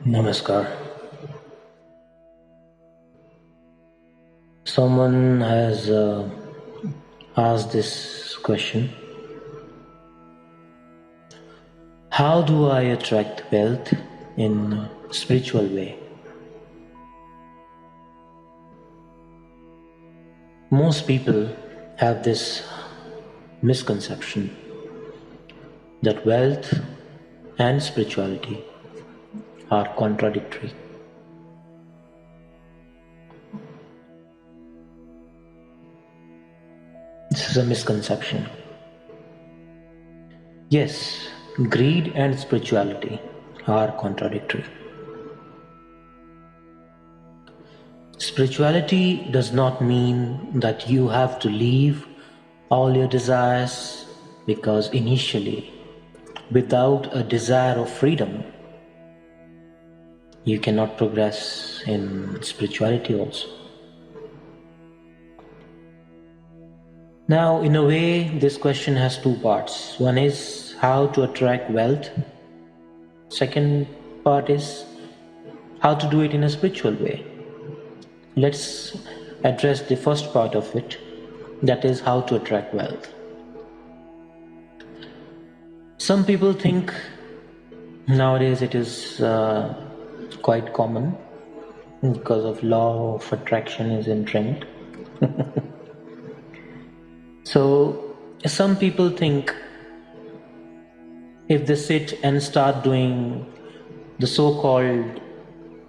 Namaskar. Someone has asked this question. How do I attract wealth in a spiritual way? Most people have this misconception that wealth and spirituality are contradictory. This is a misconception. Yes, greed and spirituality are contradictory. Spirituality does not mean that you have to leave all your desires, because initially, without a desire of freedom, you cannot progress in spirituality also. Now, in a way, this question has two parts. One is how to attract wealth. Second part is how to do it in a spiritual way. Let's address the first part of it, that is how to attract wealth. Some people think nowadays it is quite common because of law of attraction is in trend. So some people think if they sit and start doing the so-called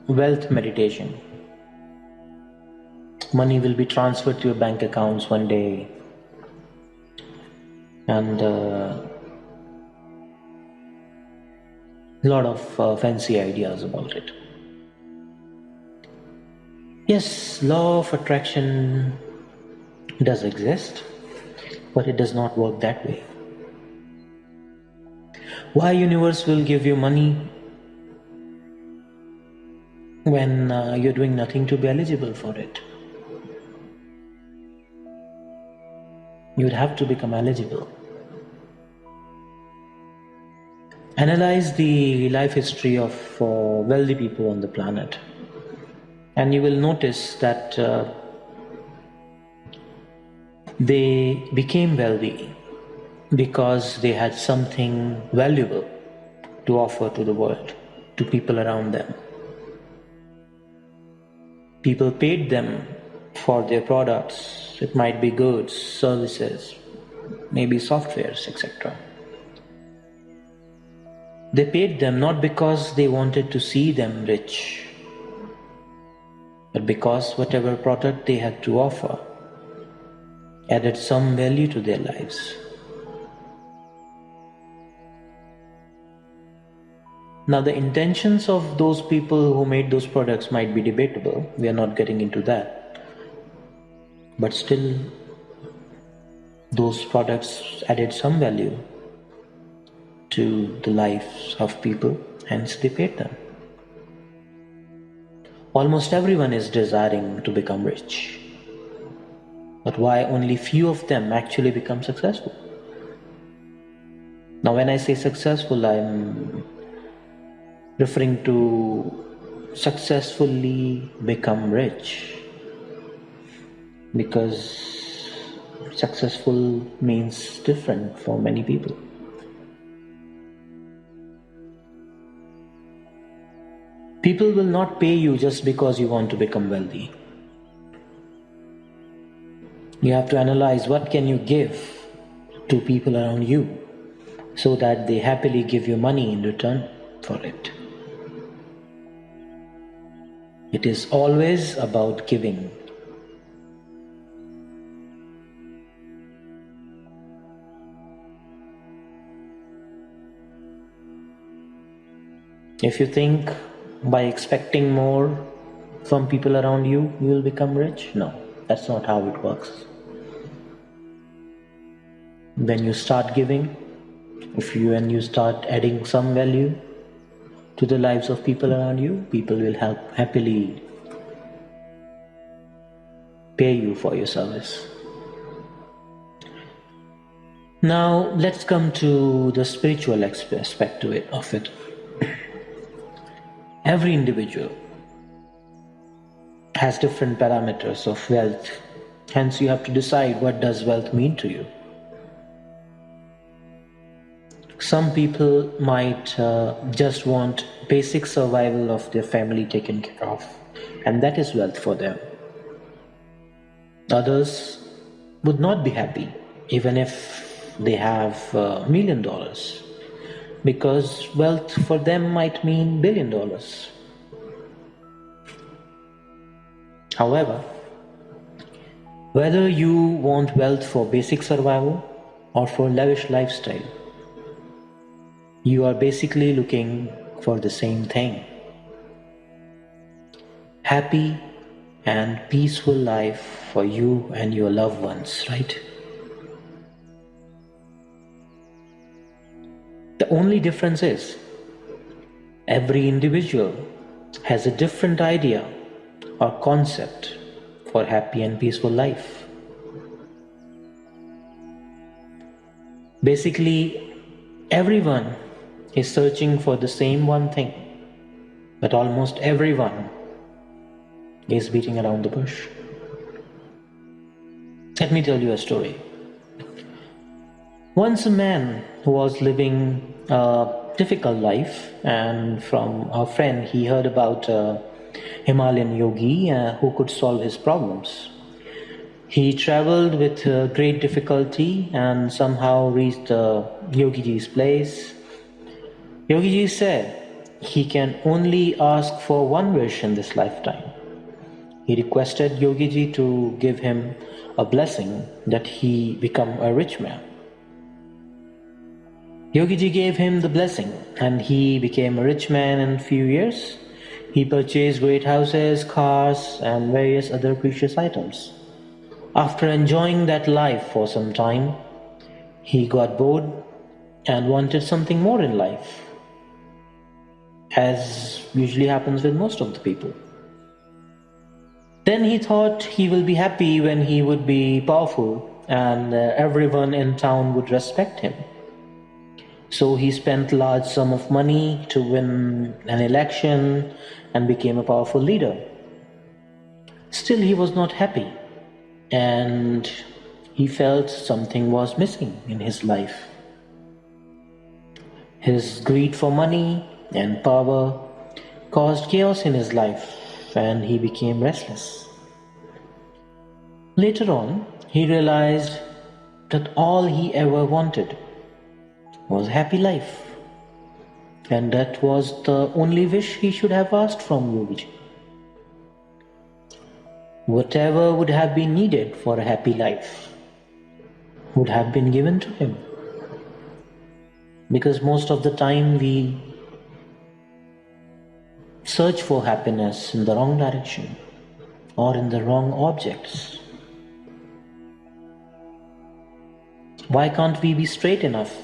wealth meditation, money will be transferred to your bank accounts one day, and a lot of fancy ideas about it. Yes, law of attraction does exist, but it does not work that way. Why universe will give you money when you're doing nothing to be eligible for it? You would have to become eligible. Analyze the life history of wealthy people on the planet, and you will notice that they became wealthy because they had something valuable to offer to the world, to people around them. People paid them for their products. It might be goods, services, maybe softwares, etc. They paid them not because they wanted to see them rich, but because whatever product they had to offer added some value to their lives. Now, the intentions of those people who made those products might be debatable. We are not getting into that. But still, those products added some value to the lives of people, hence they paid them. Almost everyone is desiring to become rich. But why only few of them actually become successful? Now, when I say successful, I'm referring to successfully become rich, because successful means different for many people. People will not pay you just because you want to become wealthy. You have to analyze what can you give to people around you so that they happily give you money in return for it. It is always about giving. If you think by expecting more from people around you, you will become rich, no, that's not how it works. When you start giving, when you start adding some value to the lives of people around you, people will happily pay you for your service. Now let's come to the spiritual aspect of it. Every individual has different parameters of wealth. Hence, you have to decide what does wealth mean to you. Some people might just want basic survival of their family taken care of, and that is wealth for them. Others would not be happy even if they have $1 million, because wealth for them might mean $1 billion. However, whether you want wealth for basic survival or for lavish lifestyle, you are basically looking for the same thing: happy and peaceful life for you and your loved ones, right? The only difference is every individual has a different idea or concept for happy and peaceful life. Basically, everyone is searching for the same one thing, but almost everyone is beating around the bush. Let me tell you a story. Once a man was living a difficult life, and from a friend he heard about a Himalayan yogi who could solve his problems. He traveled with great difficulty and somehow reached Yogiji's place. Yogiji said he can only ask for one wish in this lifetime. He requested Yogiji to give him a blessing that he become a rich man. Yogiji gave him the blessing and he became a rich man in a few years. He purchased great houses, cars, and various other precious items. After enjoying that life for some time, he got bored and wanted something more in life, as usually happens with most of the people. Then he thought he will be happy when he would be powerful and everyone in town would respect him. So he spent a large sum of money to win an election and became a powerful leader. Still, he was not happy and he felt something was missing in his life. His greed for money and power caused chaos in his life and he became restless. Later on, he realized that all he ever wanted was a happy life, and that was the only wish he should have asked from Yogiji. Whatever would have been needed for a happy life would have been given to him, because most of the time we search for happiness in the wrong direction or in the wrong objects. Why can't we be straight enough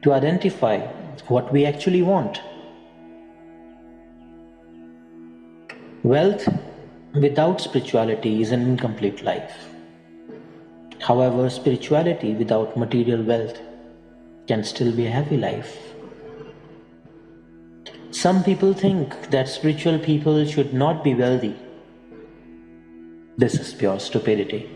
to identify what we actually want? Wealth without spirituality is an incomplete life. However, spirituality without material wealth can still be a happy life. Some people think that spiritual people should not be wealthy. This is pure stupidity.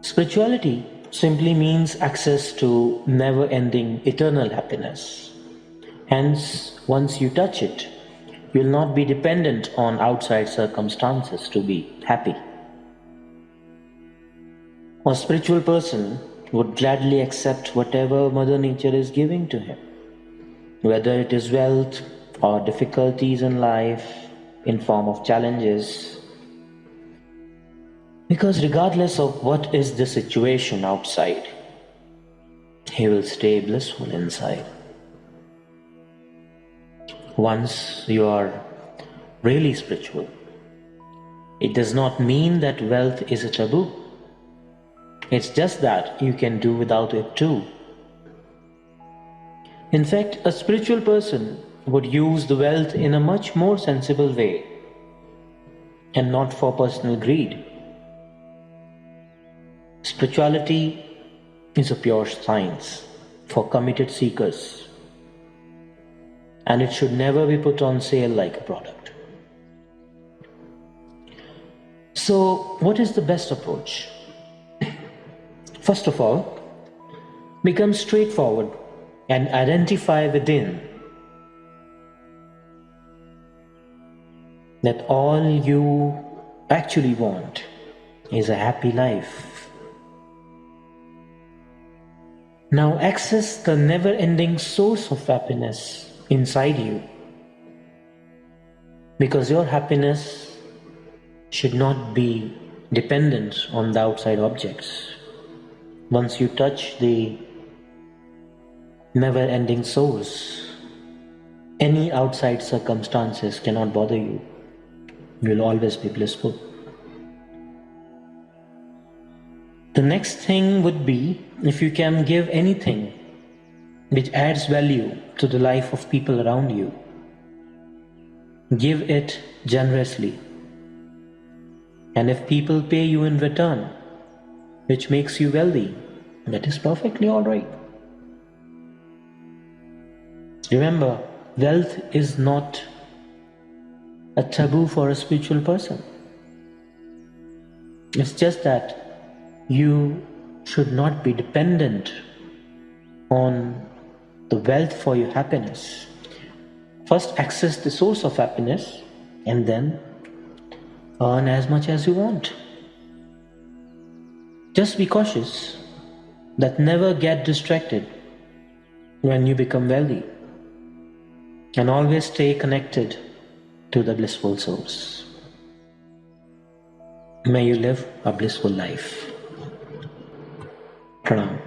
Spirituality simply means access to never-ending eternal happiness. Hence, once you touch it, you will not be dependent on outside circumstances to be happy. A spiritual person would gladly accept whatever Mother Nature is giving to him, whether it is wealth or difficulties in life in form of challenges. Because regardless of what is the situation outside, he will stay blissful inside. Once you are really spiritual, it does not mean that wealth is a taboo. It's just that you can do without it too. In fact, a spiritual person would use the wealth in a much more sensible way and not for personal greed. Spirituality is a pure science for committed seekers. and it should never be put on sale like a product. So, what is the best approach? First of all, become straightforward and identify within that all you actually want is a happy life. Now access the never-ending source of happiness inside you, because your happiness should not be dependent on the outside objects. Once you touch the never-ending source, any outside circumstances cannot bother you. You will always be blissful. The next thing would be, if you can give anything which adds value to the life of people around you, give it generously. And if people pay you in return, which makes you wealthy, that is perfectly alright. Remember, wealth is not a taboo for a spiritual person. It's just that you should not be dependent on the wealth for your happiness. First access the source of happiness and then earn as much as you want. Just be cautious that never get distracted when you become wealthy, and always stay connected to the blissful source. May you live a blissful life. Pranam.